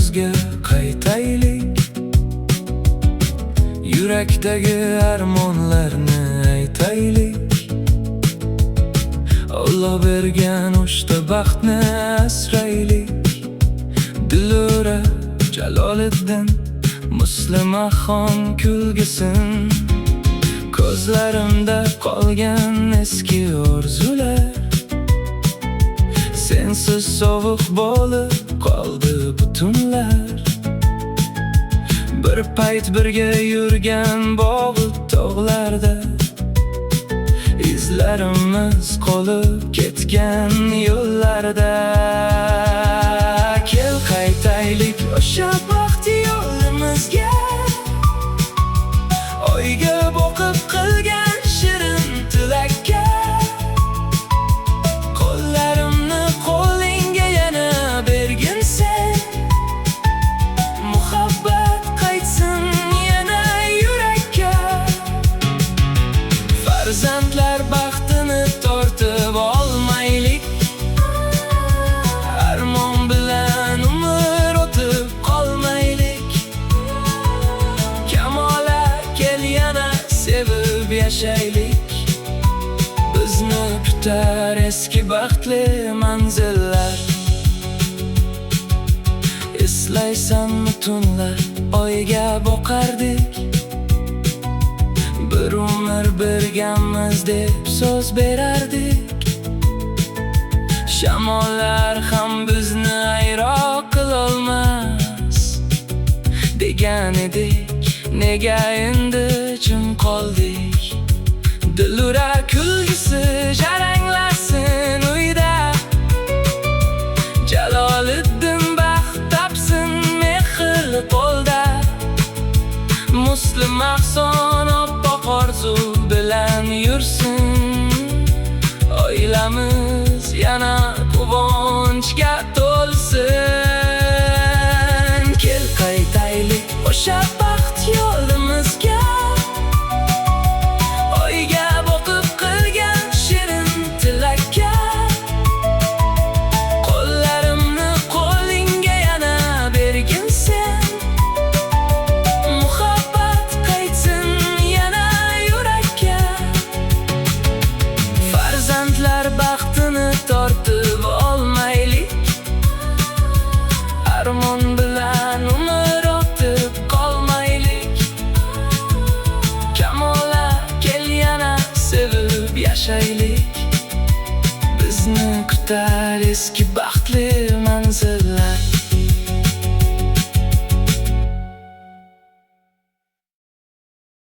yurtimizga qaytaylik. Yurakdagi armonlarni aytaylik. Alloh bergan uchta baxtni asraylik. Dilora Jaloliddin Muslimaxon kulgisin. Ko'zlarimda qolgan eski orzular, sensiz sovuq bo'lib qoldi butunlar. Bir payt birga yurgan bog'u tog'larda, izlarimiz qolib ketgan yo'llarda. Kel qaytaylik o'sha baxti yo'limizga, oyga boqib qilgan shirin tilakka. Qo'llarimni qo'lingga yana bergin sen, muhabbat qaytsin yana yurakka. Farzandlar baxtini tortib olmaylik, armon bilan umr o'tib qolmaylik. Kamola kel yana sevib yashaylik. Bizni kutar eski baxtli manzillar. Eslaysanmi tunlar oyga boqardik, bir umr birgamiz deb so'z berardik. Shamollar ham bizni ayro qilolmas degan edik, nega endi jim qoldik? Dilura kulgisi jaranglasin uyda, Jaloliddin baxt topsin mehrli qo'lda. Muslimaxon oppoq orzu bilan yursin, oilamiz yana quvonchga to'lsin. Kel qaytaylik o'sha baxt yo'limizga, oyga boqib qilgan shirin tilakka. Qo'llarimni qo'lingga yana bergin sen, muhabbat qaytsin yana yurakka. Farzandlar baxtini tortib olmaylik, armon bilan umr o'tib qolmaylik. Kamola kel yana sevib yashaylik. Bizni kutar eski baxtli